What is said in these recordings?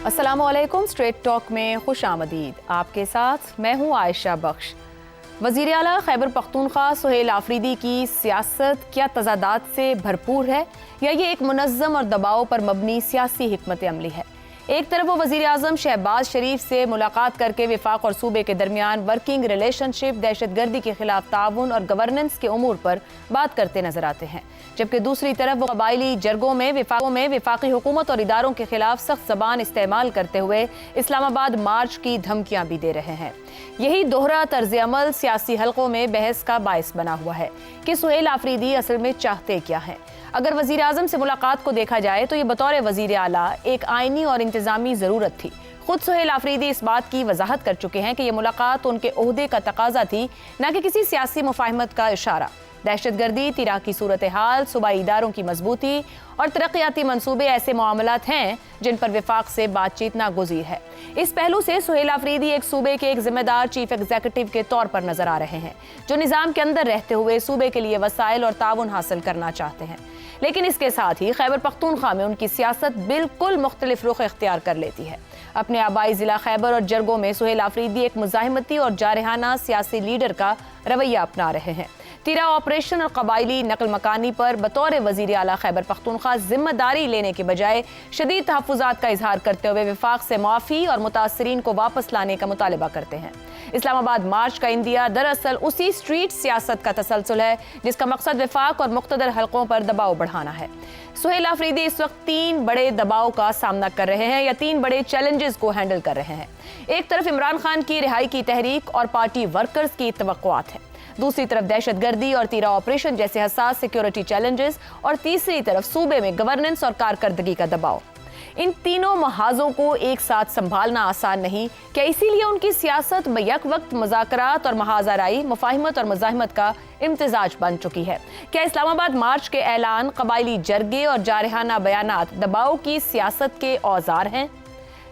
अस्सलामुअलैकुम। Straight talk में खुश आमदीद। आपके साथ मैं हूँ आयशा बख्श। वज़ीर आला खैबर पख्तूनख्वा सुहेल आफरीदी की सियासत क्या तज़ादात से भरपूर है या ये एक मुनज़्ज़म और दबाव पर मबनी सियासी हिकमत अमली है? एक तरफ वो वज़ीर आज़म शहबाज शरीफ से मुलाकात करके विफाक और सूबे के दरमियान वर्किंग रिलेशनशिप, दहशतगर्दी के खिलाफ ताउन और गवर्नेंस के उमूर पर बात करते नजर आते हैं, जबकि दूसरी तरफ वो कबायली जरगों में विफाकी हुकूमत और इदारों के खिलाफ सख्त ज़बान इस्तेमाल करते हुए इस्लामाबाद मार्च की धमकियां भी दे रहे हैं। यही दोहरा तर्ज अमल सियासी हलकों में बहस का बायस बना हुआ है कि सुहेल आफरीदी असल में चाहते क्या हैं। अगर वज़ीर आज़म से मुलाकात को देखा जाए तो ये बतौर वज़ीर आला एक आइनी और इंतज़ामी ज़रूरत थी। खुद सुहेल आफरीदी इस बात की वजाहत कर चुके हैं कि ये मुलाकात उनके ओहदे का तकाजा थी, न कि किसी सियासी मुफाहमत का इशारा। दहशतगर्दी, तिरा की सूरत हाल, सूबाई इदारों की मजबूती और तरक्याती मंसूबे ऐसे मामलात हैं जिन पर विफाक से बातचीत नागुज़ीर है। इस पहलू से सुहेल आफरीदी एक सूबे के एक जिम्मेदार चीफ एग्जीक्यूटिव के तौर पर नजर आ रहे हैं, जो निज़ाम के अंदर रहते हुए सूबे के लिए वसाइल और ताउन हासिल करना चाहते हैं। लेकिन इसके साथ ही खैबर पख्तूनख्वा में उनकी सियासत बिल्कुल मुख्तलिफ रुख इख्तियार कर लेती है। अपने आबाई ज़िला खैबर और जरगों में सुहेल आफरीदी एक मुज़ाहिमती और जारहाना सियासी लीडर का रवैया अपना रहे हैं। तिरा ऑपरेशन और कबायली नकल मकानी पर बतौर वज़ीर आला खैबर पख्तूनख्वा जिम्मेदारी लेने के बजाय शदीद तहफ़्फ़ुज़ात का इजहार करते हुए विफाक से माफ़ी और मुतासरीन को वापस लाने का मुतालबा करते हैं। इस्लामाबाद मार्च का इंदिया दरअसल उसी स्ट्रीट सियासत का तसलसल है जिसका मकसद विफाक और मुख्तदर हलकों पर दबाव बढ़ाना है। सुहेल आफरीदी इस वक्त 3 बड़े दबाव का सामना कर रहे हैं या 3 बड़े चैलेंजेस को हैंडल कर रहे हैं। एक तरफ इमरान खान की रिहाई की तहरीक और पार्टी वर्कर्स की तवक्कुआत है, दूसरी तरफ दहशतगर्दी और तीरा ऑपरेशन जैसे हसास सिक्योरिटी चैलेंजेस, और तीसरी तरफ सूबे में गवर्नेंस और कारकर्दगी का दबाव। इन तीनों महाजों को एक साथ संभालना आसान नहीं। क्या इसीलिए उनकी सियासत बैक वक्त मुज़ाकरात और महाजराई, मुफाहिमत और मुज़ाहिमत का इम्तिजाज बन चुकी है? क्या इस्लामाबाद मार्च के ऐलान, कबायली जरगे और जारहाना बयानात दबाव की सियासत के औजार हैं?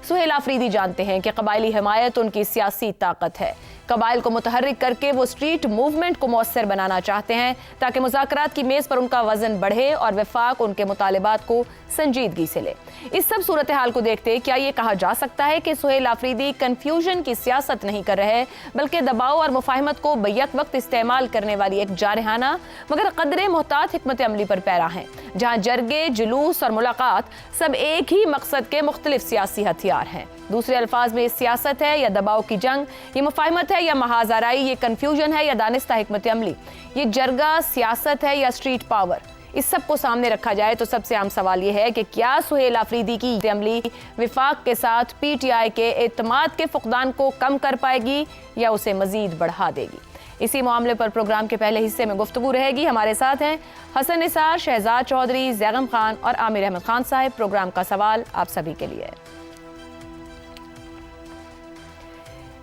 सुहेल आफरीदी जानते हैं कि कबायली हिमायत उनकी सियासी ताकत है। कबाइल को मुतहर्रिक करके वो स्ट्रीट मूवमेंट को मौसर बनाना चाहते हैं ताकि मुज़ाकरात की मेज़ पर उनका वजन बढ़े और विफाक उनके मुतालिबात को संजीदगी से ले। इस सब सूरत हाल को देखते क्या ये कहा जा सकता है कि सुहेल आफरीदी कन्फ्यूजन की सियासत नहीं कर रहे, बल्कि दबाव और मुफाहिमत को बैक वक्त इस्तेमाल करने वाली एक जारहाना मगर कदरे मोहतात हिकमत अमली पर पैरा हैं, जहाँ जरगे, जुलूस और मुलाकात सब एक ही मकसद के मुख्तलिफ सियासी हथियार हैं। दूसरे अल्फाज में, ये सियासत है या दबाव की जंग, ये मुफाहिमत है या महाजराई, ये कन्फ्यूजन है या दानिस्ता हिकमत अमली, ये जरगा सियासत है या स्ट्रीट पावर। इस सब को सामने रखा जाए तो सबसे आम सवाल ये है कि क्या सुहेल आफरीदी की अमली विफाक के साथ PTI के एतमाद के फुकदान को कम कर पाएगी या उसे मजीद बढ़ा देगी? इसी मामले पर प्रोग्राम के पहले हिस्से में गुफ्तगू रहेगी। हमारे साथ हैं हसन निसार, शहजाद चौधरी, जैगम खान और आमिर अहमद खान साहब। प्रोग्राम का सवाल आप सभी के लिए।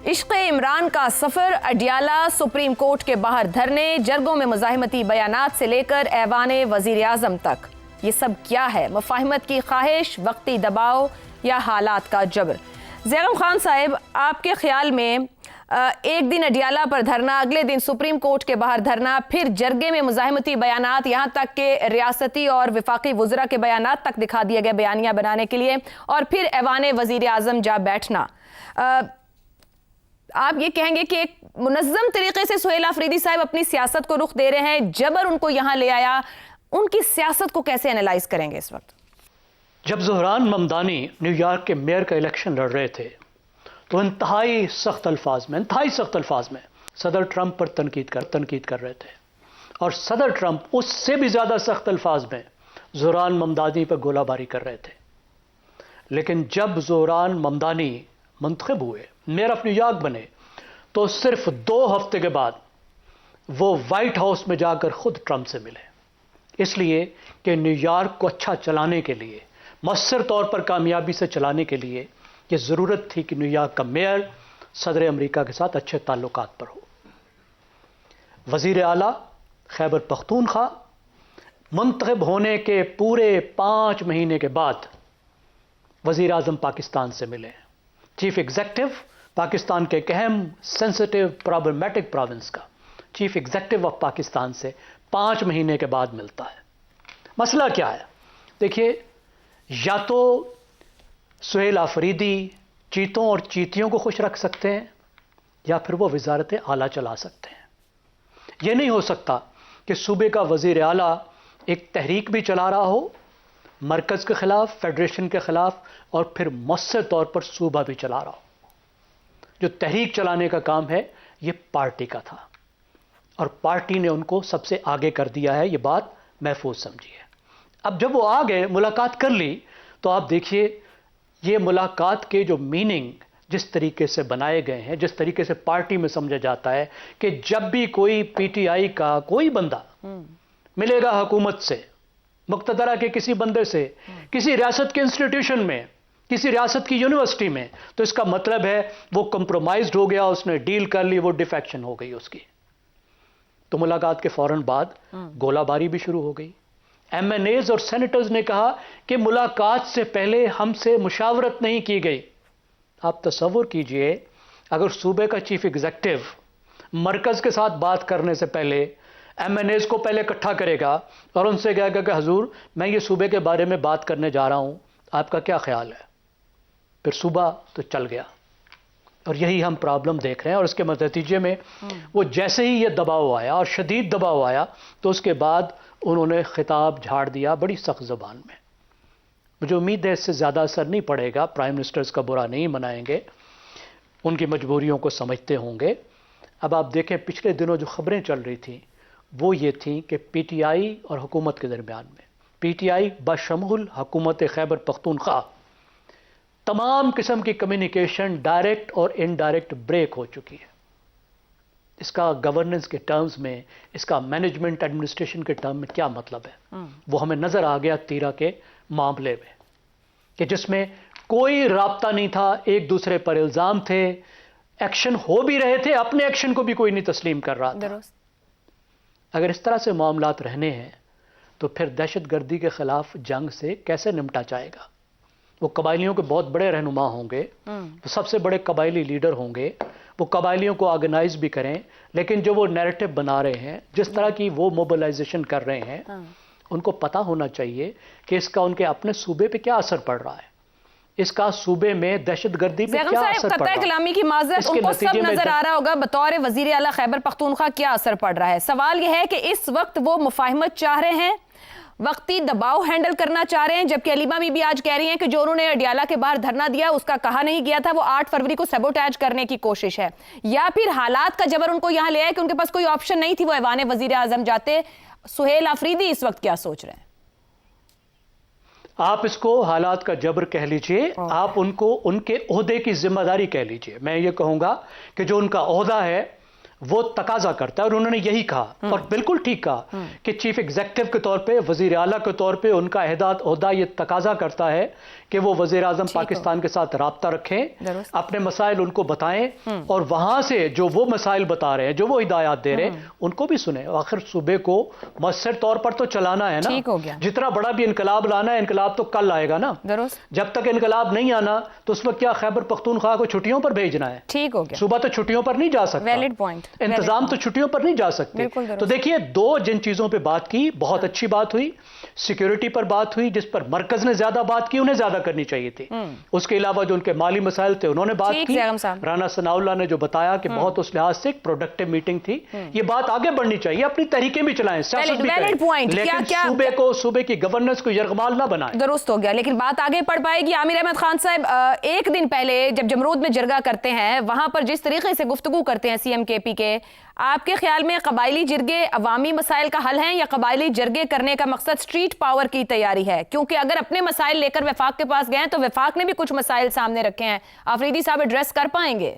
इश्क़ इमरान का सफ़र, अडियाला सुप्रीम कोर्ट के बाहर धरने, जरगों में मुज़ाहिमती बयानात से लेकर ऐवाने वज़ीर आज़म तक, ये सब क्या है? मुफाहिमत की ख्वाहिश, वक्ती दबाव या हालात का जबर? जैगम खान साहब, आपके ख्याल में एक दिन अडियाला पर धरना, अगले दिन सुप्रीम कोर्ट के बाहर धरना, फिर जरगे में मुज़ाहिमती बयानात, यहाँ तक के रियासती और विफाकी वज़रा के बयानात तक दिखा दिए गए बयानियाँ बनाने के लिए, और फिर ऐवाने वज़ीर आज़म जा बैठना। आप ये कहेंगे कि एक मुनज़्ज़म तरीके से सुहेल आफरीदी साहब अपनी सियासत को रुख दे रहे हैं, जबर उनको यहाँ ले आया, उनकी सियासत को कैसे एनालाइज करेंगे इस वक्त? जब ज़ोहरान ममदानी न्यूयॉर्क के मेयर का इलेक्शन लड़ रहे थे तो इंतहाई सख्त अल्फाज में सदर ट्रंप पर तनकीद कर रहे थे, और सदर ट्रंप उससे भी ज़्यादा सख्त अल्फाज में ज़ोहरान ममदानी पर गोलाबारी कर रहे थे। लेकिन जब ज़ोहरान ममदानी मुंतखब हुए, मेयर ऑफ न्यूयॉर्क बने, तो सिर्फ 2 हफ्ते के बाद वो वाइट हाउस में जाकर खुद ट्रंप से मिले, इसलिए कि न्यूयॉर्क को अच्छा चलाने के लिए, मौसर तौर पर कामयाबी से चलाने के लिए ये ज़रूरत थी कि न्यूयॉर्क का मेयर सदर अमेरिका के साथ अच्छे ताल्लुकात पर हो। वज़ीर आला खैबर पख्तूनख्वा मुंतखब होने के पूरे 5 महीने के बाद वज़ीर आज़म पाकिस्तान से मिले। चीफ एग्जीक्यूटिव पाकिस्तान के एक अहम, सेंसिटिव, प्रॉब्लमेटिक प्रोविंस का चीफ एग्जीक्यूटिव ऑफ पाकिस्तान से 5 महीने के बाद मिलता है। मसला क्या है? देखिए, या तो सुहेल आफरीदी चीतों और चीतियों को खुश रख सकते हैं या फिर वो वजारत आला चला सकते हैं। ये नहीं हो सकता कि सूबे का वजीर आला एक तहरीक भी चला रहा हो मरकज़ के ख़िलाफ़, फेडरेशन के ख़िलाफ़, और फिर मौसर तौर पर सूबा भी चला रहा हो। जो तहरीक चलाने का काम है ये पार्टी का था और पार्टी ने उनको सबसे आगे कर दिया है, ये बात महफूज समझिए। अब जब वो आ गए, मुलाकात कर ली, तो आप देखिए ये मुलाकात के जो मीनिंग जिस तरीके से बनाए गए हैं, जिस तरीके से पार्टी में समझा जाता है कि जब भी कोई पीटीआई का कोई बंदा मिलेगा हुकूमत से, मुक्तदरा के किसी बंदे से, किसी रियासत के इंस्टीट्यूशन में, किसी रियासत की यूनिवर्सिटी में, तो इसका मतलब है वो कंप्रोमाइज्ड हो गया, उसने डील कर ली, वो डिफेक्शन हो गई उसकी। तो मुलाकात के फौरन बाद गोलाबारी भी शुरू हो गई। एमएनएज और सेनेटर्स ने कहा कि मुलाकात से पहले हमसे मुशावरत नहीं की गई। आप तसव्वुर कीजिए अगर सूबे का चीफ एग्जीक्यूटिव मरकज़ के साथ बात करने से पहले एमएनएज को पहले इकट्ठा करेगा और उनसे कहेगा कि हजूर मैं ये सूबे के बारे में बात करने जा रहा हूं, आपका क्या ख्याल है। फिर सूबा तो चल गया और यही हम प्रॉब्लम देख रहे हैं। और इसके नतीजे में वो जैसे ही ये दबाव आया और शदीद दबाव आया तो उसके बाद उन्होंने खिताब झाड़ दिया बड़ी सख्त ज़बान में। मुझे उम्मीद है इससे ज़्यादा असर नहीं पड़ेगा, प्राइम मिनिस्टर्स का बुरा नहीं मनाएंगे, उनकी मजबूरियों को समझते होंगे। अब आप देखें पिछले दिनों जो खबरें चल रही थी वो ये थी कि पीटीआई और हुकूमत के दरमियान में, पीटीआई बशमूल हुकूमत खैबर पख्तूनख्वा, तमाम किस्म की कम्युनिकेशन डायरेक्ट और इनडायरेक्ट ब्रेक हो चुकी है। इसका गवर्नेंस के टर्म्स में, इसका मैनेजमेंट एडमिनिस्ट्रेशन के टर्म में क्या मतलब है वो हमें नजर आ गया तीरा के मामले में, कि जिसमें कोई राब्ता नहीं था, एक दूसरे पर इल्जाम थे, एक्शन हो भी रहे थे, अपने एक्शन को भी कोई नहीं तस्लीम कर रहा था। अगर इस तरह से मामलात रहने हैं तो फिर दहशतगर्दी के खिलाफ जंग से कैसे निपटा जाएगा। वो कबायलियों के बहुत बड़े रहनुमा होंगे, वो सबसे बड़े कबायली लीडर होंगे, वो कबायलियों को ऑर्गेनाइज भी करें, लेकिन जो वो नैरेटिव बना रहे हैं, जिस तरह की वो मोबिलाइजेशन कर रहे हैं, उनको पता होना चाहिए कि इसका उनके अपने सूबे पे क्या असर पड़ रहा है, इसका सूबे में दहशतगर्दी पे क्या असर पड़ रहा है। कलामी की माजरत उनको सब नजर आ रहा होगा बतौर वजीर आला खैबर पख्तूनख्वा क्या असर पड़ रहा है। सवाल यह है कि इस वक्त वो मुफाहिमत चाह रहे हैं, वक्ती दबाव हैंडल करना चाह रहे हैं, जबकि अलीमा भी आज कह रही हैं कि जो उन्होंने अडियाला के बाहर धरना दिया उसका कहा नहीं गया था, वो 8 फरवरी को सबोटैज करने की कोशिश है, या फिर हालात का जबर उनको यहां ले आए कि उनके पास कोई ऑप्शन नहीं थी, वो ऐवान वजीर आजम जाते। सुहेल आफरीदी इस वक्त क्या सोच रहे हैं? आप इसको हालात का जबर कह लीजिए, आप उनको उनके ओहदे की जिम्मेदारी कह लीजिए। मैं ये कहूंगा कि जो उनका ओहदा है वो तकाजा करता है, और उन्होंने यही कहा और बिल्कुल ठीक कहा कि चीफ एग्जीक्यूटिव के तौर पे, वजीर आला के तौर पे उनका ओहदा ये तकाजा करता है कि वो वजीर आजम पाकिस्तान के साथ राब्ता रखें, अपने मसाइल उनको बताएं और वहां से जो वो मसाइल बता रहे हैं, जो वो हिदायत दे रहे हैं, उनको भी सुने। आखिर सूबे को मौसर तौर पर तो चलाना है ना, जितना बड़ा भी इनकलाब लाना है, इनकलाब तो कल आएगा ना। जब तक इनकलाब नहीं आना तो उस वक्त क्या खैबर पख्तूनख्वा को छुट्टियों पर भेजना है? ठीक हो गया, सूबा तो छुट्टियों पर नहीं जा सकता, वैलिड पॉइंट, इंतजाम तो छुट्टियों पर नहीं जा सकते। तो देखिए दो जिन चीजों पे बात की, बहुत अच्छी बात हुई, सिक्योरिटी पर बात हुई जिस पर मरकज ने ज्यादा बात की, उन्हें ज्यादा करनी चाहिए थी। उसके अलावा जो उनके माली मसाइल थे उन्होंने बात की। राना सनाउल्लाह ने जो बताया कि बहुत उस लिहाज से एक प्रोडक्टिव मीटिंग थी, ये बात आगे बढ़नी चाहिए, अपनी तरीके भी चलाएं, सियासत भी करें, लेकिन सूबे की गवर्नेंस को यरगमाल ना बनाएं। दुरुस्त हो गया, लेकिन बात आगे बढ़ पाएगी। आमिर अहमद खान साहब, एक दिन पहले जब जमरूद में जरगा करते हैं, वहां पर जिस तरीके से गुफ्तगू करते हैं सीएम केपी के, आपके ख्याल में कबायली जरगे अवामी मसाइल का हल हैं या कबायली जरगे करने का मकसद स्ट्रीट पावर की तैयारी है? क्योंकि अगर अपने मसाइल लेकर वफाक के पास गए तो वफाक ने भी कुछ मसाइल सामने रखे हैं, आफरीदी साहब एड्रेस कर पाएंगे?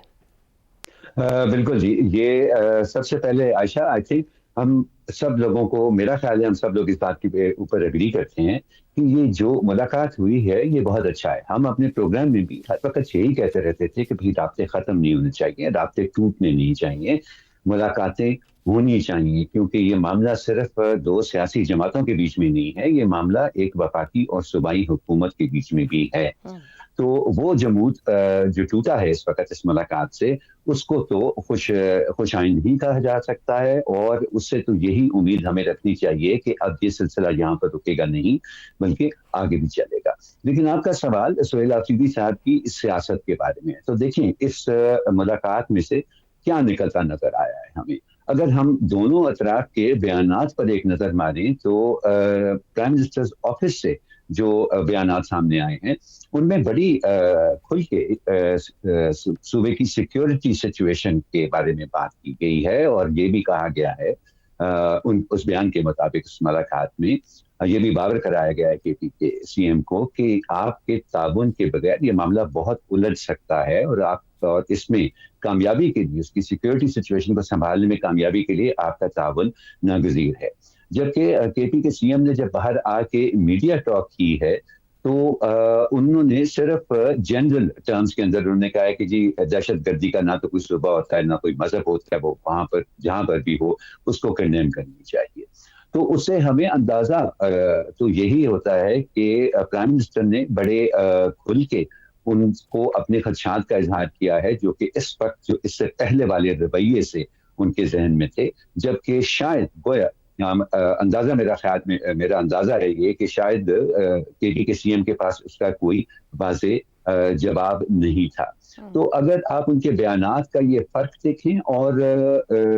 बिल्कुल जी, ये सबसे पहले आयशा, आई थिंक हम सब लोगों को, मेरा ख्याल है हम सब लोग इस बात के ऊपर एग्री करते हैं कि ये जो मुलाकात हुई है ये बहुत अच्छा है। हम अपने प्रोग्राम में भी हर वक्त यही कहते रहते थे कि भाई राब्ते खत्म नहीं होने चाहिए, राब्ते टूटने नहीं चाहिए, मुलाकातें होनी चाहिए, क्योंकि ये मामला सिर्फ दो सियासी जमातों के बीच में नहीं है, ये मामला एक वफाकी और सूबाई हुकूमत के बीच में भी है। تو وہ جمود جو ٹوٹا ہے اس وقت اس ملاقات سے، اس کو تو خوش آئند ہی کہا جا سکتا ہے، اور اس سے تو یہی امید ہمیں رکھنی چاہیے کہ اب یہ سلسلہ یہاں پر رکے گا نہیں، بلکہ آگے بھی چلے گا۔ لیکن آپ کا سوال سہیل آفریدی صاحب کی سیاست کے بارے میں ہے، تو دیکھیں اس ملاقات میں سے کیا نکلتا نظر آیا ہے ہمیں۔ اگر ہم دونوں اطراف کے بیانات پر ایک نظر ماریں تو پرائم منسٹر آفس سے جو بیانات سامنے آئے ہیں ان میں بڑی کھل کے صوبے کی سیکیورٹی سچویشن کے بارے میں بات کی گئی ہے، اور یہ بھی کہا گیا ہے اس بیان کے مطابق اس ملاقات میں یہ بھی باور کرایا گیا ہے کہ پی کے سی ایم کو کہ آپ کے تعاون کے بغیر یہ معاملہ بہت الجھ سکتا ہے، اور اس میں کامیابی کے لیے، اس کی سیکیورٹی سچویشن کو سنبھالنے میں کامیابی کے لیے آپ کا تعاون ناگزیر ہے۔ جبکہ کے پی کے سی ایم نے جب باہر آ کے میڈیا ٹاک کی ہے تو انہوں نے صرف جنرل ٹرمز کے اندر انہوں نے کہا ہے کہ جی دہشت گردی کا نہ تو کوئی صوبہ ہوتا ہے نہ کوئی مذہب ہوتا ہے، وہ وہاں پر جہاں پر بھی ہو اس کو کنڈیم کرنی چاہیے۔ تو اس سے ہمیں اندازہ تو یہی ہوتا ہے کہ پرائم منسٹر نے بڑے کھل کے ان کو اپنے خدشات کا اظہار کیا ہے، جو کہ اس وقت جو اس سے پہلے والے رویے سے ان کے ذہن میں تھے، جبکہ شاید گویا اندازہ میرا اندازہ ہے یہ کہ شاید کے پی کے سی ایم کے پاس اس کا کوئی واضح جواب نہیں تھا۔ تو اگر آپ ان کے بیانات کا یہ فرق دیکھیں اور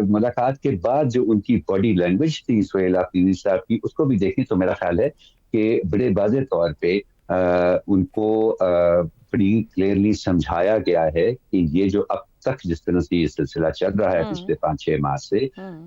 ملاقات کے بعد جو ان کی باڈی لینگویج تھی سہیل آفریدی صاحب کی، اس کو بھی دیکھیں تو میرا خیال ہے کہ بڑے واضح طور پہ ان کو بڑی کلیئرلی سمجھایا گیا ہے کہ یہ جو اب تک جس طرح سے یہ سلسلہ چل رہا ہے پچھلے 5-6 ماہ سے،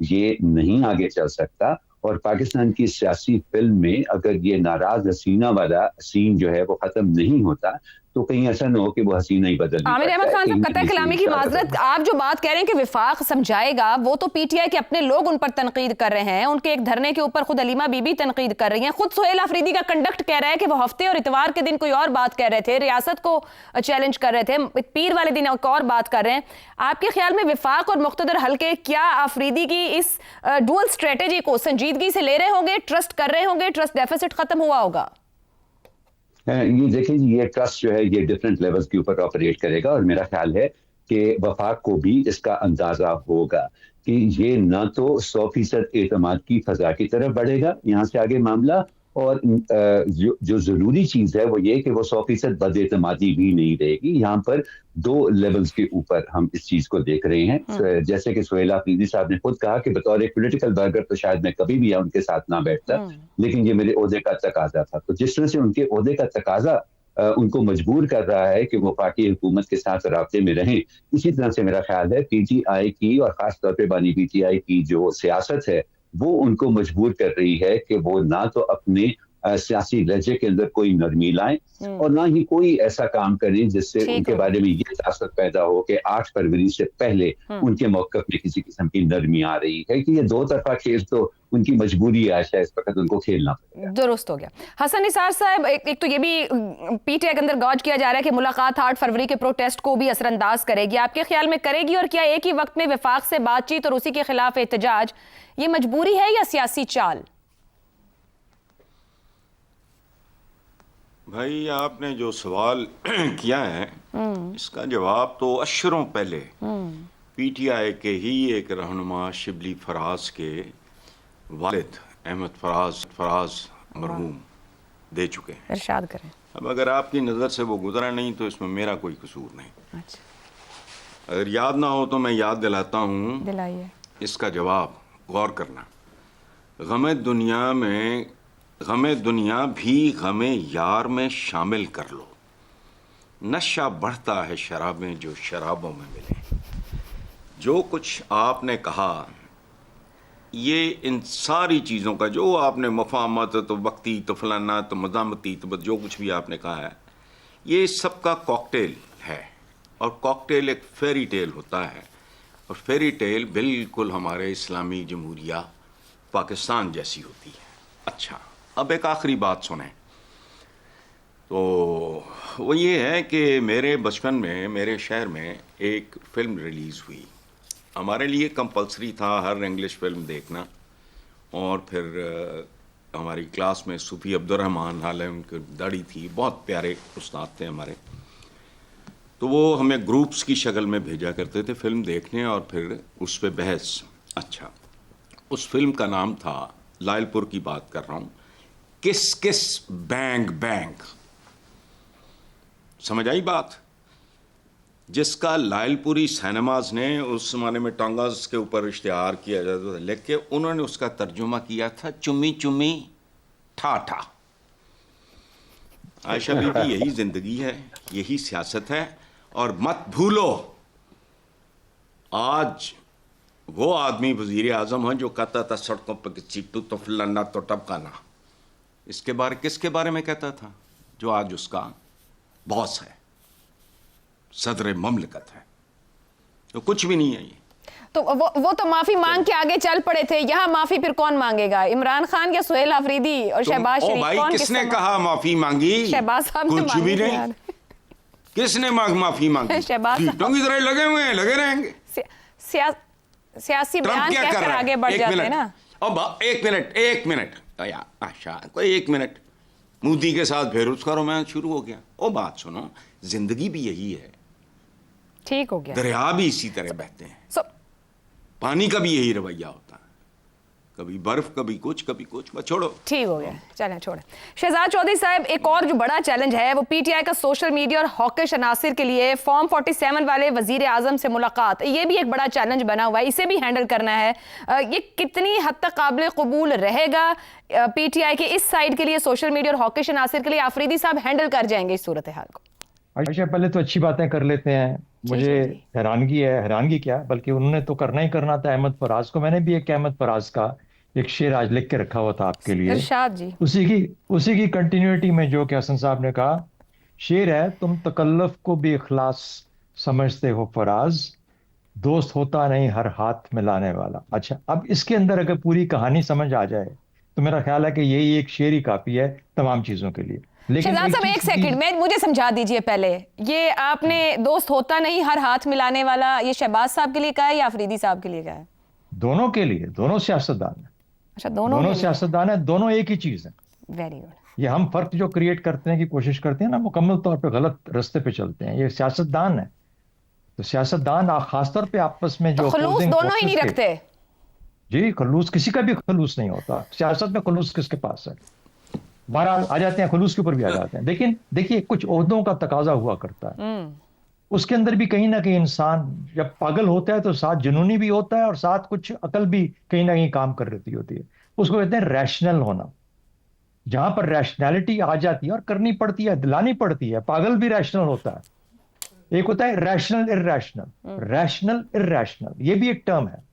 یہ نہیں آگے چل سکتا، اور پاکستان کی سیاسی فلم میں اگر یہ ناراض حسینہ والا سین جو ہے وہ ختم نہیں ہوتا تو کہیں ایسا نہ ہو کہ وہ حسینہ ہی بدل عامر احمد خان صاحب، قطع کلامی کی معذرت، آپ جو بات کہہ رہے ہیں کہ وفاق سمجھائے گا، وہ تو پی ٹی آئی کے اپنے لوگ ان پر تنقید کر رہے ہیں، ان کے ایک دھرنے کے اوپر خود علیمہ بی بی تنقید کر رہی ہیں، خود سہیل آفریدی کا کنڈکٹ کہہ رہا ہے کہ وہ ہفتے اور اتوار کے دن کوئی اور بات کہہ رہے تھے، ریاست کو چیلنج کر رہے تھے، پیر والے دن ایک اور بات کر رہے ہیں۔ آپ کے خیال میں وفاق اور مقتدر حلقے کیا آفریدی کی اس ڈوئل اسٹریٹجی کو سنجیدگی سے لے رہے ہوں گے، ٹرسٹ کر رہے ہوں گے، ٹرسٹ ڈیفیسٹ ختم ہوا ہوگا؟ یہ دیکھیں جی، یہ ٹرسٹ جو ہے یہ ڈفرینٹ لیولز کے اوپر آپریٹ کرے گا، اور میرا خیال ہے کہ وفاق کو بھی اس کا اندازہ ہوگا کہ یہ نہ تو 100% اعتماد کی فضا کی طرف بڑھے گا یہاں سے آگے معاملہ، اور جو ضروری چیز ہے وہ یہ کہ وہ 100% بد اعتمادی بھی نہیں رہے گی۔ یہاں پر 2 لیولز کے اوپر ہم اس چیز کو دیکھ رہے ہیں، جیسے کہ سہیل آفریدی صاحب نے خود کہا کہ بطور ایک پولیٹیکل برگر تو شاید میں کبھی بھی ان کے ساتھ نہ بیٹھتا، لیکن یہ میرے عہدے کا تقاضا تھا۔ تو جس طرح سے ان کے عہدے کا تقاضا ان کو مجبور کر رہا ہے کہ وہ وفاقی حکومت کے ساتھ رابطے میں رہیں، اسی طرح سے میرا خیال ہے پی ٹی آئی کی اور خاص طور پہ بانی پی ٹی آئی کی جو سیاست ہے وہ ان کو مجبور کر رہی ہے کہ وہ نہ تو اپنے سیاسی لہجے کے اندر کوئی نرمی لائیں اور نہ ہی کوئی ایسا کام کریں جس سے ان کے بارے میں یہ تاثر پیدا ہو کہ 8 فروری سے پہلے ان کے موقف میں کسی قسم کی نرمی آ رہی ہے، کہ یہ 2 طرفہ کھیل تو ان کی مجبوری ہے، اس وقت ان کو کھیلنا پڑے گا۔ درست ہو گیا۔ حسن نثار صاحب، ایک تو یہ بھی پی ٹی آئی کے اندر گوج کیا جا رہا ہے کہ ملاقات 8 فروری کے پروٹیسٹ کو بھی اثر انداز کرے گی، آپ کے خیال میں کرے گی؟ اور کیا ایک ہی وقت میں وفاق سے بات چیت اور اسی کے خلاف احتجاج یہ مجبوری ہے یا سیاسی چال؟ بھائی آپ نے جو سوال کیا ہے اس کا جواب تو اشروں پہلے پی ٹی آئی کے ہی ایک رہنما شبلی فراز کے والد احمد فراز مرحوم دے چکے ہیں۔ ارشاد کریں۔ اب اگر آپ کی نظر سے وہ گزرا نہیں تو اس میں میرا کوئی قصور نہیں۔ اگر یاد نہ ہو تو میں یاد دلاتا ہوں، دلائیے اس کا جواب غور کرنا۔ غم دنیا بھی غم یار میں شامل کر لو، نشہ بڑھتا ہے شرابیں جو شرابوں میں ملیں۔ جو کچھ آپ نے کہا یہ ان ساری چیزوں کا، جو آپ نے مفاہمت تو وقتی تو فلانا تو مزاحمتی تو جو کچھ بھی آپ نے کہا ہے، یہ سب کا کاکٹیل ہے، اور کاکٹیل ایک فیری ٹیل ہوتا ہے، اور فیری ٹیل بالکل ہمارے اسلامی جمہوریہ پاکستان جیسی ہوتی ہے۔ اچھا، اب ایک آخری بات سنیں، تو وہ یہ ہے کہ میرے بچپن میں میرے شہر میں ایک فلم ریلیز ہوئی، ہمارے لیے کمپلسری تھا ہر انگلش فلم دیکھنا، اور پھر ہماری کلاس میں صوفی عبد الرحمن، حالانکہ ان کی داڑھی تھی، بہت پیارے استاد تھے ہمارے، تو وہ ہمیں گروپس کی شکل میں بھیجا کرتے تھے فلم دیکھنے اور پھر اس پہ بحث. اچھا, اس فلم کا نام تھا, لائل پور کی بات کر رہا ہوں, کس کس بینگ بینگ. سمجھ آئی بات؟ جس کا لائل پوری سینماز نے اس زمانے میں ٹانگاز کے اوپر اشتہار کیا جاتا تھا لکھ کے, انہوں نے اس کا ترجمہ کیا تھا چمی چمی ٹھا ٹھا. عائشہ بی بی, یہی زندگی ہے, یہی سیاست ہے. اور مت بھولو, آج وہ آدمی وزیر اعظم ہے جو کہتا تھا سڑکوں پہ چیٹو تو فلانا تو ٹپکانا. اس کے بارے کس کے بارے میں کہتا تھا؟ جو آج اس کا باس ہے, صدر مملکت ہے. تو کچھ بھی نہیں ہے یہ. تو وہ تو معافی مانگ کے آگے چل پڑے تھے, یہاں معافی پھر کون مانگے گا؟ عمران خان یا سہیل آفریدی اور شہباز شریف؟ بھائی کس نے کہا معافی مانگی؟ شہباز صاحب نے کچھ بھی نہیں. کس نے معافی مانگی؟ شہباز ٹونگی طرح لگے ہوئے ہیں, لگے رہیں گے. سیاسی بیان کہہ کر آگے بڑھ جاتے ہیں نا. ایک منٹ آشا, کوئی ایک منٹ. مودی کے ساتھ پھر اس کا رومانس شروع ہو گیا. او بات سنو, زندگی بھی یہی ہے, ٹھیک ہو گیا, دریا بھی اسی طرح بہتے ہیں, پانی کا بھی یہی رویہ ہوتا ہے, کبھی برف کبھی کچھ کبھی کچھ. بس چھوڑو, ٹھیک ہو گیا, چلیں چھوڑیں. شہزاد چودھری صاحب, ایک اور جو بڑا چیلنج ہے وہ پی ٹی آئی کا سوشل میڈیا اور ہاکش عناصر کے لیے فارم 47 والے وزیر اعظم سے ملاقات. یہ بھی ایک بڑا چیلنج بنا ہوا ہے, اسے بھی ہینڈل کرنا ہے. یہ کتنی حد تک قابل قبول رہے گا پی ٹی آئی کے اس سائڈ کے لیے, سوشل میڈیا اور ہاکش عناصر کے لیے؟ آفریدی صاحب ہینڈل کر جائیں گے اس صورتحال کو؟ عائشہ, پہلے تو اچھی باتیں کر لیتے ہیں. مجھے حیرانگی کیا, بلکہ انہوں نے تو کرنا ہی کرنا تھا احمد فراز کو. میں نے بھی ایک احمد فراز کا ایک شعر آج لکھ کے رکھا ہوا تھا آپ کے لیے, ارشاد جی. اسی کی کنٹینیوٹی میں جو کہ حسن صاحب نے کہا. شعر ہے, تم تکلف کو بھی اخلاص سمجھتے ہو فراز, دوست ہوتا نہیں ہر ہاتھ میں لانے والا. اچھا, اب اس کے اندر اگر پوری کہانی سمجھ آ جائے تو میرا خیال ہے کہ یہی ایک شعر ہی کافی ہے تمام چیزوں کے لیے. شہزاد صاحب ایک سیکنڈ میں مجھے سمجھا دیجئے پہلے, یہ آپ نے دوست ہوتا نہیں ہر ہاتھ ملانے والا, یہ شہباز صاحب کے لیے کہا ہے یا آفریدی صاحب کے لیے کہا ہے؟ دونوں کے لیے, دونوں سیاستدان ہیں. اچھا, دونوں سیاستدان ہیں, دونوں ایک ہی چیز ہیں. Very good. یہ ہم فرق جو کریٹ کرتے ہیں کی کوشش کرتے ہیں نا, مکمل طور پہ غلط رستے پہ چلتے ہیں. یہ سیاستدان ہیں, تو سیاستدان خاص طور پہ آپس میں جو خلوص دونوں ہی نہیں رکھتے. جی, خلوص کسی کا بھی خلوص نہیں ہوتا. سیاست میں خلوص کس کے پاس ہے؟ بہرحال آ جاتے ہیں, خلوص کے اوپر بھی آ جاتے ہیں. لیکن دیکھیے, کچھ عہدوں کا تقاضا ہوا کرتا ہے, اس کے اندر بھی کہیں نہ کہیں انسان جب پاگل ہوتا ہے تو ساتھ جنونی بھی ہوتا ہے اور ساتھ کچھ عقل بھی کہیں نہ کہیں کام کر رہی ہوتی ہے. اس کو کہتے ہیں ریشنل ہونا. جہاں پر ریشنلٹی آ جاتی ہے اور کرنی پڑتی ہے, دلانی پڑتی ہے. پاگل بھی ریشنل ہوتا ہے. ایک ہوتا ہے ریشنل ارریشنل, ریشنل ارریشنل, یہ بھی ایک ٹرم ہے.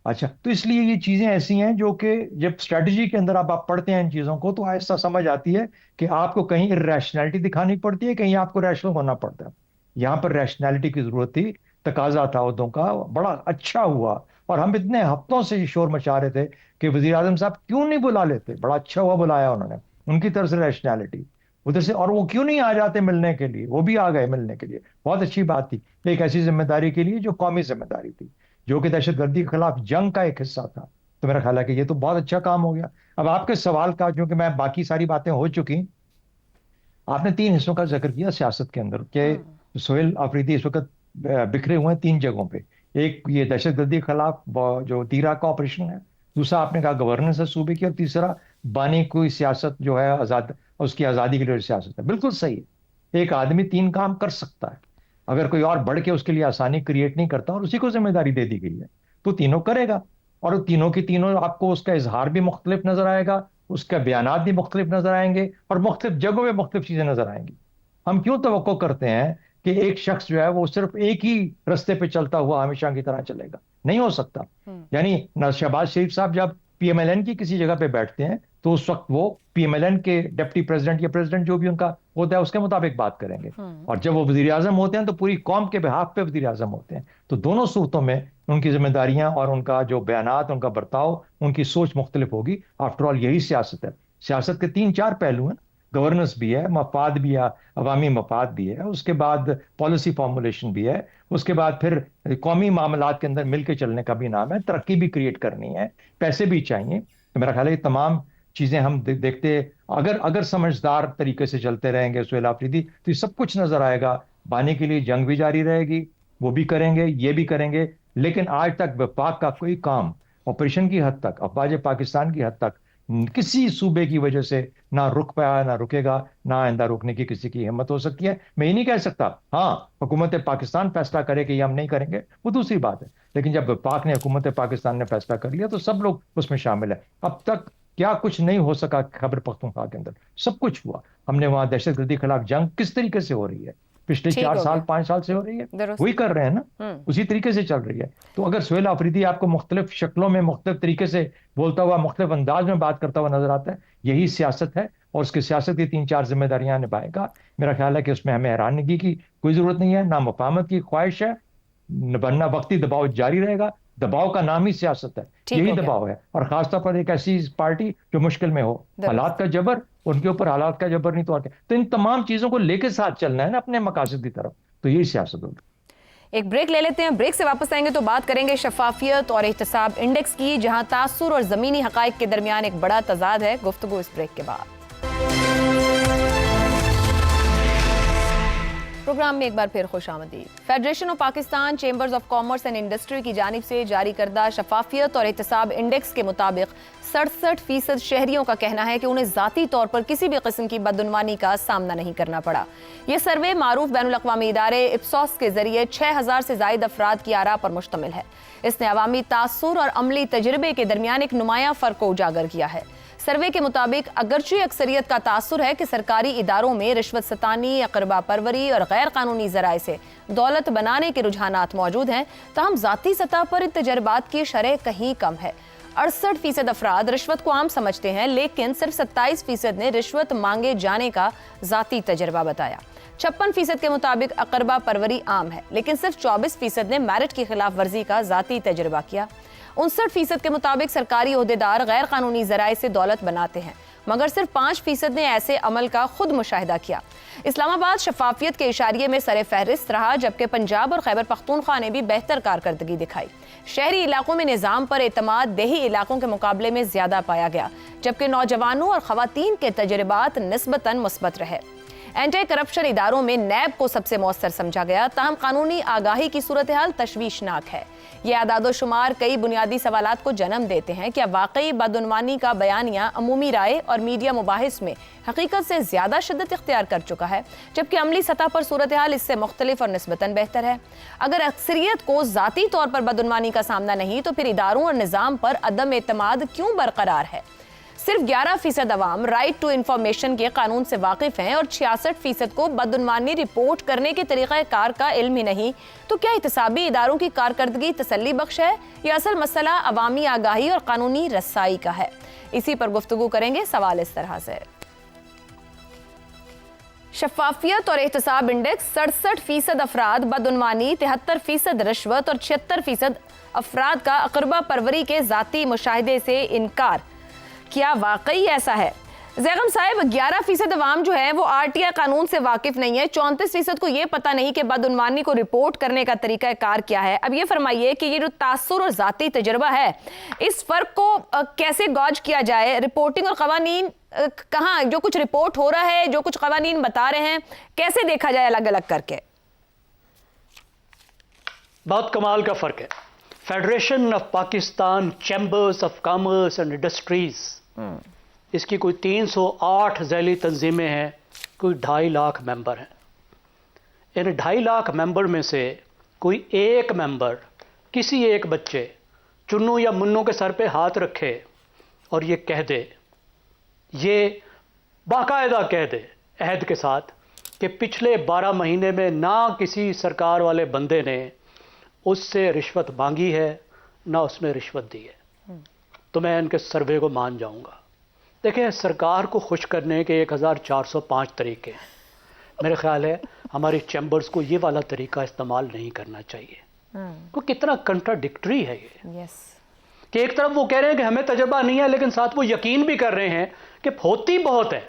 اچھا, تو اس لیے یہ چیزیں ایسی ہیں جو کہ جب اسٹریٹجی کے اندر آپ پڑھتے ہیں ان چیزوں کو تو آہستہ سمجھ آتی ہے کہ آپ کو کہیں ریشنلٹی دکھانی پڑتی ہے, کہیں آپ کو ریشنل ہونا پڑتا ہے. یہاں پر ریشنلٹی کی ضرورت تھی, تقاضا تھا عہدوں کا. بڑا اچھا ہوا, اور ہم اتنے ہفتوں سے یہ شور مچا رہے تھے کہ وزیر اعظم صاحب کیوں نہیں بلا لیتے. بڑا اچھا ہوا بلایا انہوں نے, ان کی طرف سے ریشنلٹی ادھر سے, اور وہ کیوں نہیں آ جاتے ملنے کے لیے, وہ بھی آ گئے ملنے کے لیے. بہت اچھی بات تھی, ایک ایسی ذمہ داری کے لیے جو قومی ذمہ داری تھی, جو کہ دہشت گردی کے خلاف جنگ کا ایک حصہ تھا. تو میرا خیال ہے کہ یہ تو بہت اچھا کام ہو گیا. اب آپ کے سوال کا, چونکہ میں باقی ساری باتیں ہو چکی, آپ نے 3 حصوں کا ذکر کیا سیاست کے اندر کہ سہیل آفریدی اس وقت بکھرے ہوئے ہیں 3 جگہوں پہ. ایک یہ دہشت گردی کے خلاف جو تیرا کا آپریشن ہے, دوسرا آپ نے کہا گورننس ہے صوبے کی, اور تیسرا بانی کوئی سیاست جو ہے اس کی آزادی کے لیے سیاست ہے. بالکل صحیح ہے, ایک آدمی 3 کام کر سکتا ہے. اگر کوئی اور بڑھ کے اس کے لیے آسانی کریٹ نہیں کرتا اور اسی کو ذمہ داری دے دی گئی ہے تو تینوں کرے گا. اور تینوں کی تینوں آپ کو اس کا اظہار بھی مختلف نظر آئے گا, اس کا بیانات بھی مختلف نظر آئیں گے, اور مختلف جگہوں پہ مختلف چیزیں نظر آئیں گی. ہم کیوں توقع کرتے ہیں کہ ایک شخص جو ہے وہ صرف ایک ہی رستے پہ چلتا ہوا ہمیشہ کی طرح چلے گا؟ نہیں ہو سکتا. یعنی شہباز شریف صاحب جب پی ایم ایل این کی کسی جگہ پہ بیٹھتے ہیں تو اس وقت وہ پی ایم ایل این کے ڈپٹی پریزیڈنٹ یا پریزیڈنٹ جو بھی ان کا ہوتا ہے اس کے مطابق بات کریں گے, اور جب وہ وزیر اعظم ہوتے ہیں تو پوری قوم کے بہاف پہ وزیر اعظم ہوتے ہیں. تو دونوں صورتوں میں ان کی ذمہ داریاں اور ان کا جو بیانات, ان کا برتاؤ, ان کی سوچ مختلف ہوگی. آفٹر آل یہی سیاست ہے. سیاست کے 3-4 پہلو ہیں, گورننس بھی ہے, مفاد بھی ہے, عوامی مفاد بھی ہے, اس کے بعد پالیسی فارمولیشن بھی ہے, اس کے بعد پھر قومی معاملات کے اندر مل کے چلنے کا بھی نام ہے, ترقی بھی کریٹ کرنی ہے, پیسے بھی چاہیے. تو میرا خیال ہے یہ تمام چیزیں ہم دیکھتے اگر سمجھدار طریقے سے چلتے رہیں گے سہیل آفریدی, تو یہ سب کچھ نظر آئے گا पाने के लिए जंग भी जारी रहेगी, वो भी करेंगे, ये भी करेंगे, लेकिन आज तक पाक का कोई काम ऑपरेशन की हद तक, अफवाज पाकिस्तान की हद तक किसी सूबे की वजह से ना रुक पाया, ना रुकेगा, ना आइंदा रोकने की किसी की हिम्मत हो सकती है। मैं ये नहीं कह सकता, हाँ हुकूमत पाकिस्तान फैसला करे कि ये हम नहीं करेंगे, वो दूसरी बात है, लेकिन जब पाक ने, हुकूमत पाकिस्तान ने फैसला कर लिया तो सब लोग उसमें शामिल है। अब तक क्या कुछ नहीं हो सका खैबर पख्तूनख्वा के अंदर, सब कुछ हुआ। हमने वहां दहशतगर्दी के खिलाफ जंग किस तरीके से हो रही है, पिछले ठीक 4 हो साल गया। 5 साल से हो रही है, दुरुस्त। वही कर रहे हैं ना, उसी तरीके से चल रही है। तो अगर सुहेल आफरीदी आपको मुख्तलिफ शक्लों में मुख्तलिफ तरीके से बोलता हुआ, मुख्तलिफ अंदाज में बात करता हुआ नजर आता है, यही सियासत है, और उसकी सियासत की 3-4 जिम्मेदारियां निभाएगा। मेरा ख्याल है कि उसमें हमें हैरानगी की कोई जरूरत नहीं है, ना मुफाहमत की ख्वाहिश है, वरना वक्ती दबाव जारी रहेगा। दबाव का नाम ही सियासत है, ठीक यही हो गया। दबाव है, और खासतौर पर एक ऐसी पार्टी जो मुश्किल में हो, हालात का जबर, उनके ऊपर हालात का जबर नहीं तो और क्या। तो इन तमाम चीजों को लेके साथ चलना है ना अपने मकासद की तरफ, तो यही सियासत होगी। एक ब्रेक ले लेते हैं, ब्रेक से वापस आएंगे तो बात करेंगे शफाफियत और एहतसाब इंडेक्स की, जहां तासुर और जमीनी हकाइक के दरमियान एक बड़ा तजाद है। गुफ्तगू इस ब्रेक के बाद। प्रोग्राम में एक बार फिर खुश आमदीद। Federation of Pakistan chambers of commerce and industry की जानिब से जारी करदा शफाफियत और एहतसाब इंडेक्स के मुताबिक 67% शहरियों का कहना है कि उन्हें ज़ाती तौर पर किसी भी किस्म की बदउनवानी का सामना नहीं करना पड़ा। यह सर्वे मारूफ बैनुल-अक़वामी इदारे इप्सॉस के जरिए 6000 से ज़ायद अफराद की आरा पर मुश्तमिल है। इसने अवामी तासुर और अमली तजर्बे के दरमियान एक नुमाया फ़र्क को उजागर किया है। सर्वे के मुताबिक अगरचे अक्सरियत का तासुर है कि सरकारी इदारों में रिश्वत सतानी, अकरबा परवरी और गैर कानूनी जराए से दौलत बनाने के रुझानात मौजूद हैं, तहम ज़ाती सतह पर इन तजर्बात की शरह कहीं कम है। 68% अफराद रिश्वत को आम समझते हैं, लेकिन सिर्फ 27% ने रिश्वत मांगे जाने का ज़ाती तजर्बा बताया। 56% के मुताबिक अकरबा परवरी आम है, लेकिन सिर्फ 24% ने मैरिट की खिलाफ वर्जी का ज़ाती तजर्बा किया। 59% के मुताबिक सरकारी ओहदेदार गैर कानूनी जराए से दौलत बनाते हैं, मगर सिर्फ 5% ने ऐसे अमल का खुद मुशाहिदा किया। इस्लामाबाद शफाफियत के इशारिये में सरे फहरिस्त रहा, जबकि पंजाब और खैबर पख्तूनख्वा ने भी बेहतर कारकर्दगी दिखाई। शहरी इलाकों में निज़ाम पर एतमाद देही इलाकों के मुकाबले में ज्यादा पाया गया, जबकि नौजवानों और खवातीन के तजर्बात निस्बतन मुस्बत रहे। एंटी करप्शन इदारों में नैब को सबसे मौसर समझा गया, ताहम कानूनी आगाही की सूरत हाल तशवीशनाक है। ये आदादो शुमार कई बुनियादी सवालात को जन्म देते हैं। क्या वाकई बदउनवानी का बयानिया अमूमी राय और मीडिया मुबाहिस में हकीकत से ज्यादा शिद्दत इख्तियार कर चुका है, जबकि अमली सतह पर सूरत हाल इससे मुख्तलिफ और निस्बतन बेहतर है? अगर अक्सरियत को ज़ाती तौर पर बदउनवानी का सामना नहीं, तो फिर इदारों और निज़ाम पर अदम एतमाद क्यों बरकरार है? सिर्फ 11% अवाम राइट टू इंफॉर्मेशन के कानून से वाकिफ हैं और 66% को बदउनवानी रिपोर्ट करने के तरीक़ा कार का इल्म ही नहीं। तो क्या एहतसाबी इदारों की कारकर्दगी तसल्ली बख्श है, या असल मसला अवामी आगाही और कानूनी रसाई का है? इसी पर गुफ्तगू करेंगे। सवाल इस तरह से, शफाफियत और एहतसाब इंडेक्स 67% अफराद बदउनवानी, 73% रिश्वत और 76% अफराद का अकरबा परवरी के ज़ाती मुशाहिदे से इनकार। क्या वाकई ऐसा है? ज़ैगम साहब, 11% अवाम जो है वो आरटीआई कानून से वाकिफ नहीं है, 34% को ये पता नहीं कि बदउनवानी को रिपोर्ट करने का तरीका कार क्या है। अब ये फरमाइए कि ये जो तासुर और ज़ाती तजर्बा है, इस फर्क को कैसे गौज किया जाए? रिपोर्टिंग और कवानीन कहाँ, जो कुछ रिपोर्ट हो रहा है, जो कुछ कवानीन बता रहे हैं, कैसे देखा जाए अलग अलग करके? बहुत कमाल का फ़र्क है। Federation of Pakistan chambers of commerce and industries, इसकी कोई 308 ज़ैली तंजीमें हैं, कोई 2.5 लाख मेंबर हैं। इन 2.5 लाख मेंबर में से कोई एक मेंबर किसी एक बच्चे चुन्नू या मुन्नू के सर पे हाथ रखे और ये कह दे, ये बाकायदा कह दे अहद के साथ कि पिछले 12 महीने में ना किसी सरकार वाले बंदे ने उससे रिश्वत मांगी है, ना उसने रिश्वत दी है, तो मैं इनके सर्वे को मान जाऊंगा। देखें, सरकार को खुश करने के 1405 तरीके हैं। मेरे ख्याल है हमारी चैम्बर्स को ये वाला तरीका इस्तेमाल नहीं करना चाहिए। तो कितना कंट्राडिक्टरी है ये कि एक तरफ वो कह रहे हैं कि हमें तजर्बा नहीं है, लेकिन साथ वो यकीन भी कर रहे हैं कि होती बहुत है।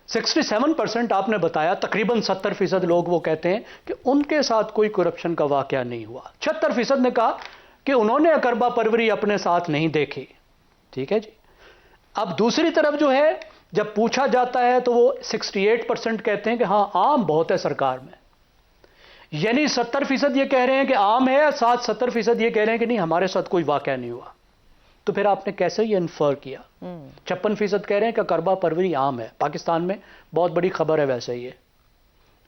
67% आपने बताया, तकरीबन 70% लोग वो कहते हैं कि उनके साथ कोई करप्शन का वाकया नहीं हुआ। 76% ने कहा कि उन्होंने अकरबा परवरी अपने साथ नहीं देखी। ठीक है जी। अब दूसरी तरफ जो है, जब पूछा जाता है तो वो 68% कहते हैं कि हाँ आम बहुत है सरकार में। یعنی 70% یہ کہہ رہے ہیں کہ عام ہے، ساتھ 70% یہ کہہ رہے ہیں کہ نہیں ہمارے ساتھ کوئی واقعہ نہیں ہوا. تو پھر آپ نے کیسے یہ انفر کیا؟ 56% کہہ رہے ہیں کہ اقربا پروری عام ہے، پاکستان میں بہت بڑی خبر ہے ویسے یہ،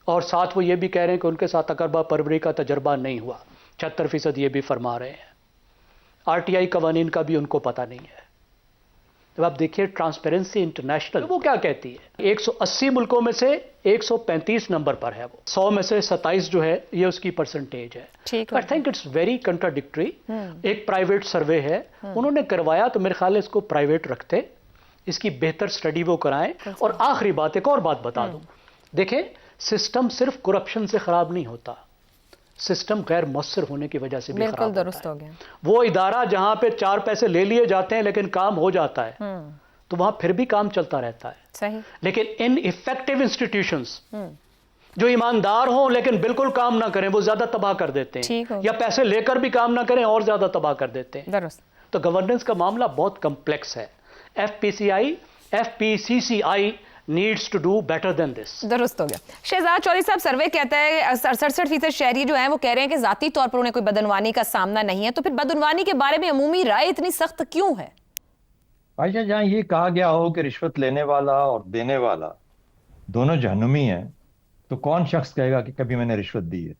اور ساتھ وہ یہ بھی کہہ رہے ہیں کہ ان کے ساتھ اقربا پروری کا تجربہ نہیں ہوا. 76% یہ بھی فرما رہے ہیں. RTI قوانین کا بھی ان کو پتہ نہیں ہے. اب آپ دیکھیے ٹرانسپیرنسی انٹرنیشنل وہ کیا کہتی ہے، 180 ملکوں میں سے 135 نمبر پر ہے، وہ 100 میں سے 27 جو ہے یہ اس کی پرسنٹیج ہے. I think it's very contradictory. ایک پرائیویٹ سروے ہے، انہوں نے کروایا تو میرے خیال ہے اس کو پرائیویٹ رکھتے، اس کی بہتر سٹڈی وہ کرائیں. اور آخری بات ایک اور بات بتا دوں، دیکھیں سسٹم صرف کرپشن سے خراب نہیں ہوتا، سسٹم غیر مؤثر ہونے کی وجہ سے بھی خراب ہوتا ہے. درست ہو گیا. وہ ادارہ جہاں پہ 4 پیسے لے لیے جاتے ہیں لیکن کام ہو جاتا ہے تو وہاں پھر بھی کام چلتا رہتا ہے. صحیح. لیکن ان افیکٹو انسٹیٹیوشنز جو ایماندار ہوں لیکن بالکل کام نہ کریں وہ زیادہ تباہ کر دیتے ہیں، یا پیسے لے کر بھی کام نہ کریں اور زیادہ تباہ کر دیتے ہیں. درست. تو گورننس کا معاملہ بہت کمپلیکس ہے. FPCCI needs to do better than this. درست ہو گیا. شہزاد چودھری صاحب سروے کہتا ہے 67% شہری جو ہیں وہ کہہ رہے ہیں کہ ذاتی طور پر انہیں کوئی بدعنوانی کا سامنا نہیں ہے، تو پھر بدعنوانی کے بارے میں عمومی رائے اتنی سخت کیوں ہے؟ عائشہ جہاں یہ کہا گیا ہو کہ رشوت لینے والا اور دینے والا دونوں جہنمی ہیں، تو کون شخص کہے گا کہ کبھی میں نے رشوت دی ہے؟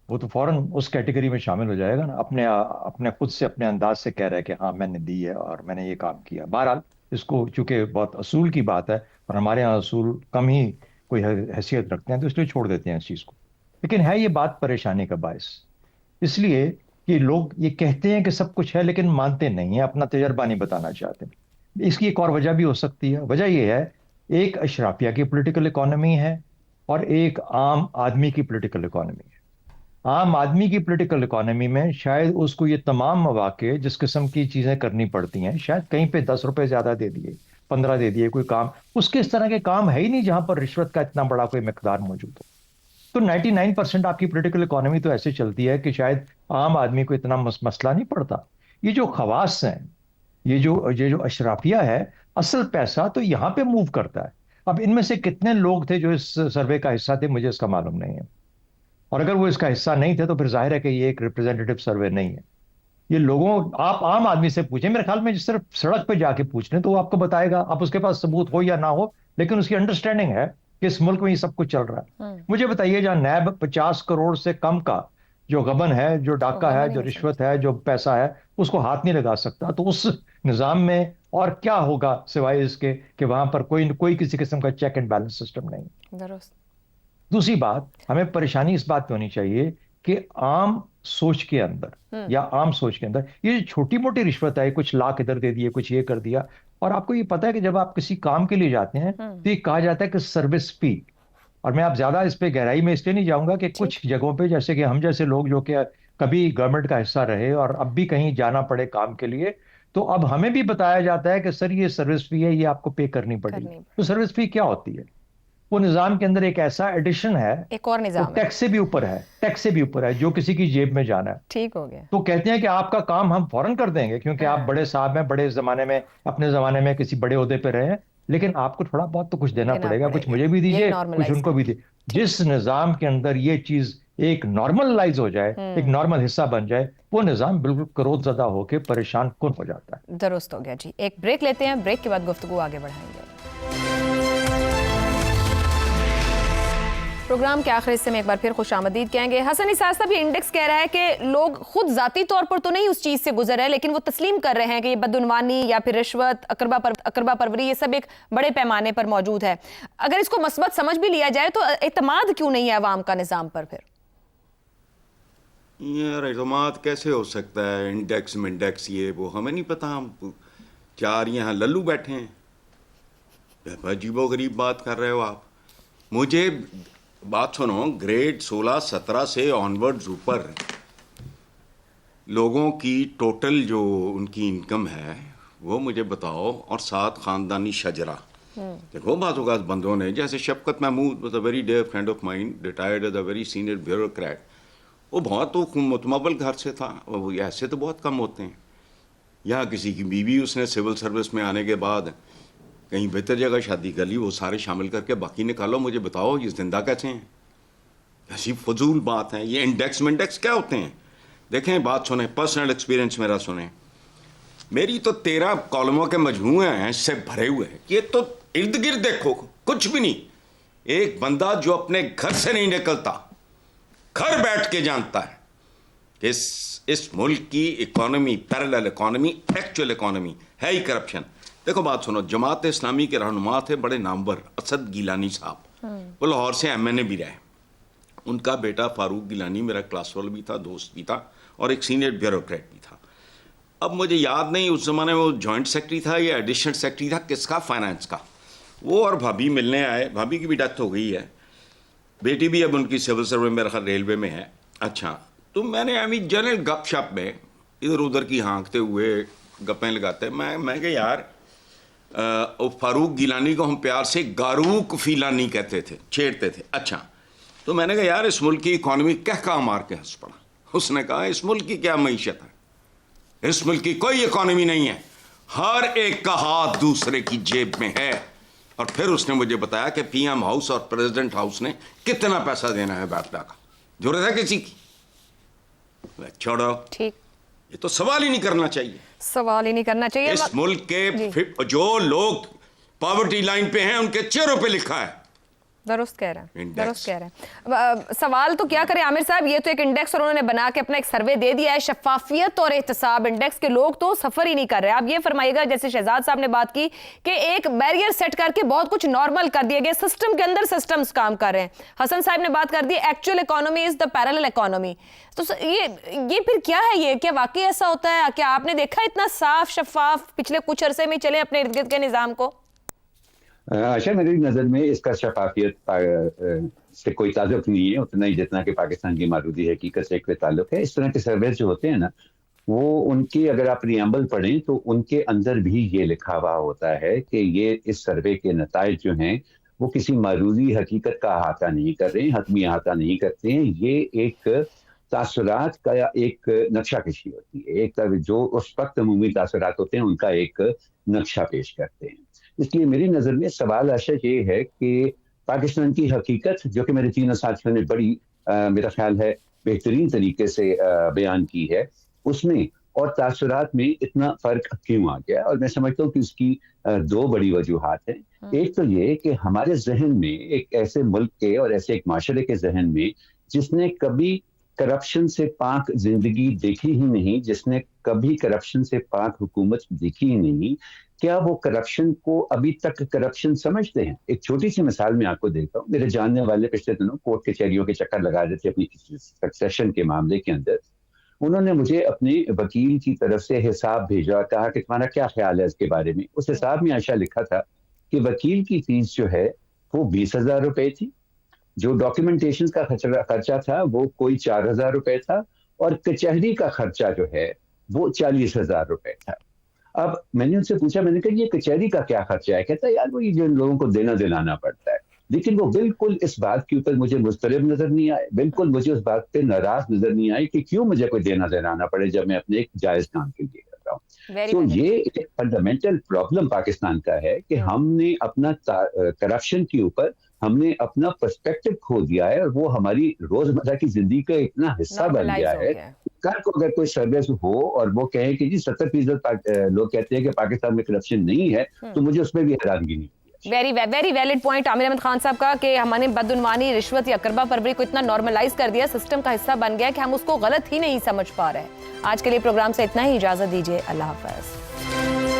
وہ تو فوراً اس کیٹیگری میں شامل ہو جائے گا نا، اپنے خود سے اپنے انداز سے کہہ رہا ہے کہ ہاں میں نے دی ہے اور میں نے یہ کام کیا. بہرحال اس کو چونکہ بہت اصول کی بات ہے اور ہمارے ہاں اصول کم ہی کوئی حیثیت رکھتے ہیں تو اس لیے چھوڑ دیتے ہیں اس چیز کو. لیکن ہے یہ بات پریشانی کا باعث، اس لیے کہ لوگ یہ کہتے ہیں کہ سب کچھ ہے لیکن مانتے نہیں ہیں، اپنا تجربہ نہیں بتانا چاہتے. اس کی ایک اور وجہ بھی ہو سکتی ہے. وجہ یہ ہے ایک اشرافیہ کی پولیٹیکل اکانومی ہے اور ایک عام آدمی کی پولیٹیکل اکانومی ہے. عام آدمی کی پولیٹیکل اکانومی میں شاید اس کو یہ تمام مواقع جس قسم کی چیزیں کرنی پڑتی ہیں، شاید کہیں پہ 10 روپے زیادہ دے دیے، 15 دے دیے، کوئی کام اس کے اس طرح کے کام ہے ہی نہیں جہاں پر رشوت کا اتنا بڑا کوئی مقدار موجود ہو. تو 99% آپ کی پولیٹیکل اکانومی تو ایسے چلتی ہے کہ شاید عام آدمی کو اتنا مسئلہ نہیں پڑتا. یہ جو خواص ہیں، یہ جو اشرافیہ ہے، اصل پیسہ تو یہاں پہ موو کرتا ہے. اب ان میں سے کتنے لوگ تھے جو اس سروے کا حصہ تھے مجھے اس کا معلوم نہیں ہے، اور اگر وہ اس کا حصہ نہیں تھے تو پھر ظاہر ہے کہ یہ ایک ریپرزینٹیو سروے نہیں ہے. یہ لوگوں آپ عام آدمی سے پوچھیں، میرے خیال میں صرف سڑک پہ جا کے پوچھ لیں تو وہ آپ کو بتائے گا، آپ اس کے پاس ثبوت ہو یا نہ ہو لیکن اس کی انڈرسٹینڈنگ ہے کہ اس ملک میں یہ سب کچھ چل رہا ہے. مجھے بتائیے جہاں نیب 50 کروڑ سے کم کا جو غبن ہے، جو ڈاکہ ہے، جو رشوت ہے، جو پیسہ ہے، اس کو ہاتھ نہیں لگا سکتا، تو اس نظام میں اور کیا ہوگا سوائے اس کے کہ وہاں پر کوئی کسی قسم کا چیک اینڈ بیلنس سسٹم نہیں. درست. دوسری بات، ہمیں پریشانی اس بات پہ ہونی چاہیے کہ عام سوچ کے اندر یہ چھوٹی موٹی رشوت ہے، کچھ لاکھ ادھر دے دیے، کچھ یہ کر دیا. اور آپ کو یہ پتا ہے کہ جب آپ کسی کام کے لیے جاتے ہیں تو یہ کہا جاتا ہے کہ سروس فی. اور میں آپ زیادہ اس پہ گہرائی میں اس لیے نہیں جاؤں گا کہ کچھ جگہوں پہ جیسے کہ ہم جیسے لوگ جو کہ کبھی گورنمنٹ کا حصہ رہے اور اب بھی کہیں جانا پڑے کام کے لیے، تو اب ہمیں بھی بتایا جاتا ہے کہ سر یہ سروس فی ہے، یہ آپ کو پے کرنی پڑے گی. تو سروس فی کیا ہوتی ہے؟ وہ نظام کے اندر ایک ایسا ایڈیشن ہے، ایک اور نظام ٹیکس سے بھی اوپر ہے جو کسی کی جیب میں جانا ہے. ٹھیک ہو گیا. تو کہتے ہیں کہ آپ کا کام ہم فوراً کر دیں گے کیونکہ آپ بڑے صاحب ہیں، بڑے زمانے میں اپنے زمانے میں کسی بڑے عہدے پہ رہے ہیں، لیکن آپ کو تھوڑا بہت تو کچھ دینا پڑے گا، کچھ مجھے بھی دیجیے، کچھ ان کو بھی دیجیے. جس نظام کے اندر یہ چیز ایک نارملائز ہو جائے، ایک نارمل حصہ بن جائے، وہ نظام بالکل کرود زدہ ہو کے پریشان کن ہو جاتا ہے. درست ہو گیا جی. ایک بریک لیتے ہیں، بریک کے بعد گفتگو آگے بڑھائیں گے. پروگرام کے آخری حصے میں ایک بار پھر خوش آمدید کہیں گے. حسن نثار صاحب، یہ انڈیکس کہہ رہا ہے کہ لوگ خود ذاتی طور پر تو نہیں اس چیز سے گزر رہے لیکن وہ تسلیم کر رہے ہیں کہ یہ بدعنوانی یا پھر رشوت، اقربا پروری، یہ سب ایک بڑے پیمانے پر موجود ہے. اگر اس کو مثبت سمجھ بھی لیا جائے تو اعتماد کیوں نہیں ہے عوام کا نظام پر؟ پھر یار اعتماد کیسے ہو سکتا ہے؟ انڈیکس یہ وہ ہمیں نہیں پتا. ہم 4 یہاں للو بیٹھے ہیں. عجیب و غریب بات کر رہے ہو آپ. مجھے بات سنو، گریڈ 16-17 سے آنورڈز اوپر لوگوں کی ٹوٹل جو ان کی انکم ہے وہ مجھے بتاؤ، اور ساتھ خاندانی شجرہ. دیکھو بعض اوقات بندوں نے، جیسے شفقت Mahmood was a very dear friend of mine, retired as a very senior bureaucrat. وہ بہت متمول گھر سے تھا، وہ ایسے تو بہت کم ہوتے ہیں. یہاں کسی کی بیوی اس نے سول سروس میں آنے کے بعد کہیں بہتر جگہ شادی کر لی، وہ سارے شامل کر کے باقی نکالو. مجھے بتاؤ یہ زندہ کیسے ہیں؟ ऐसी फजूल बात है ये। इंडेक्स क्या होते हैं? देखें, बात सुने, पर्सनल एक्सपीरियंस मेरा सुने। मेरी तो 13 कॉलमों के मजमूए हैं इससे भरे हुए हैं। ये तो इर्द गिर्द देखो, कुछ भी नहीं। एक बंदा जो अपने घर से नहीं निकलता, घर बैठ के जानता है कि इस मुल्क की economy, parallel economy, actual economy है ही करप्शन। देखो बात सुनो, जमात इस्लामी के रहनुमा थे बड़े नामवर असद गिलानी साहब, वो लाहौर से MNA भी रहे। उनका बेटा फारूक गिलानी मेरा क्लास वाला भी था, दोस्त भी था, और एक सीनियर ब्यूरोक्रेट भी था। अब मुझे याद नहीं उस ज़माने में वो जॉइंट सेक्रेटरी था या एडिशनल सेक्रेटरी था, किसका, फाइनेंस का। वो और भाभी मिलने आए, भाभी की भी डेथ हो गई है, बेटी भी अब उनकी सिविल सर्विस मेरा ख्याल रेलवे में है। अच्छा, तो मैंने अभी जनरल गपशप में इधर उधर की हाँकते हुए गप्पें लगाते, मैं कहा यार, फारूक गिलानी को हम प्यार से गारूक फीलानी कहते थे, छेड़ते थे। अच्छा, तो मैंने कहा यार इस मुल्क की इकॉनमी क्या कहाँ मार के हंस पड़ा। उसने कहा इस मुल्क की क्या मईशत है, इस मुल्क की कोई इकॉनमी नहीं है, हर एक का हाथ दूसरे की जेब में है। और फिर उसने मुझे बताया कि PM हाउस और प्रेसिडेंट हाउस ने कितना पैसा देना है बापटा का, जरूरत है किसी की? छोड़ो, ठीक, ये तो सवाल ही नहीं करना चाहिए, सवाल ही नहीं करना चाहिए। इस मुल्क के जो लोग पॉवर्टी लाइन पे हैं उनके चेहरों पे लिखा है। दुरुस्त कह रहे हैं, दुरुस्त कह रहे हैं। सवाल तो क्या करें आमिर साहब, ये तो एक इंडेक्स उन्होंने बना के अपना एक सर्वे दे दिया है, शफाफियत और एहतसाब इंडेक्स के लोग तो सफर ही नहीं कर रहे। आप ये फरमाइएगा, जैसे शहजाद साहब ने बात की कि एक बैरियर सेट करके बहुत कुछ नॉर्मल कर दिया गया, सिस्टम के अंदर सिस्टम्स काम कर रहे हैं। हसन साहब ने बात कर the actual economy is the parallel economy. तो ये फिर क्या है? ये क्या वाकई ऐसा होता है? क्या आपने देखा इतना साफ शफाफ पिछले कुछ अरसे में चले अपने इर्द गिर्द के निजाम को? अच्छा, मेरी नज़र में इसका शफाफियत से कोई ताल्लुक नहीं है उतना ही जितना कि पाकिस्तान की मारूदी हकीकत से कोई ताल्लुक है। इस तरह के सर्वे जो होते हैं ना, वो उनकी अगर आप प्रीएम्बल पढ़ें तो उनके अंदर भी ये लिखा हुआ होता है कि ये इस सर्वे के नताइज जो हैं वो किसी मारूदी हकीकत का अहाता नहीं कर रहे हैं, हतमी अहाता नहीं करते हैं। ये एक तासुरात का एक नक्शा कशी होती है, एक जो उस वक्त अमूमी तासुरात होते हैं उनका एक नक्शा पेश करते हैं। इसलिए मेरी नज़र में सवाल आशा ये है कि पाकिस्तान की हकीकत जो कि मेरे तीनों साथियों ने बड़ी मेरा ख्याल है बेहतरीन तरीके से बयान की है, उसमें और तासुरात में इतना फ़र्क क्यों आ गया। और मैं समझता हूँ कि उसकी दो बड़ी वजूहात हैं। एक तो ये कि हमारे जहन में, एक ऐसे मुल्क के और ऐसे एक माशरे के जहन में जिसने कभी करप्शन से पाक जिंदगी देखी ही नहीं, जिसने कभी करप्शन से पाक हुकूमत देखी ही नहीं, क्या वो करप्शन को अभी तक करप्शन समझते हैं? एक छोटी सी मिसाल मैं आपको देता हूँ। मेरे जानने वाले पिछले दिनों कोर्ट कचहरियों के चक्कर लगा रहे थे अपनी सक्सेशन के मामले के अंदर। उन्होंने मुझे अपने वकील की तरफ से हिसाब भेजा, कहा कि तुम्हारा क्या ख्याल है इसके बारे में। उस हिसाब में आशा लिखा था कि वकील की फीस जो है वो 20,000 रुपए थी, जो डॉक्यूमेंटेशन का खर्चा था वो कोई 4,000 रुपए था, और कचहरी का खर्चा जो है वो 40,000 रुपए था। अब मैंने उनसे पूछा, मैंने कहा ये कचहरी का क्या खर्चा है? कहता है यार वो ये जो लोगों को देना दिलाना पड़ता है। लेकिन वो बिल्कुल इस बात के ऊपर मुझे मुस्तरब नजर नहीं आए, बिल्कुल मुझे उस बात पे नाराज नजर नहीं आई कि क्यों मुझे कोई देना दिलाना पड़े जब मैं अपने एक जायज काम के लिए कर रहा हूँ। तो ये एक फंडामेंटल प्रॉब्लम पाकिस्तान का है कि हमने अपना करप्शन के ऊपर हमने अपना पर्सपेक्टिव खो दिया है, और वो हमारी रोजमर्रा की जिंदगी का इतना हिस्सा बन गया है। कल को अगर कोई सर्वे हो और वो कहे कि जी 70% लोग कहते हैं कि पाकिस्तान में करप्शन नहीं है, तो मुझे उसमें भी हैरानगी नहीं। Very valid point Aamir Ahmed Khan sahab का, कि हमने बदउनवानी, रिश्वत या करबा परवरी को इतना नॉर्मलाइज कर दिया, सिस्टम का हिस्सा बन गया कि हम उसको गलत ही नहीं समझ पा रहे हैं। आज के लिए प्रोग्राम से इतना ही, इजाजत दीजिए, अल्लाह हाफ़िज़।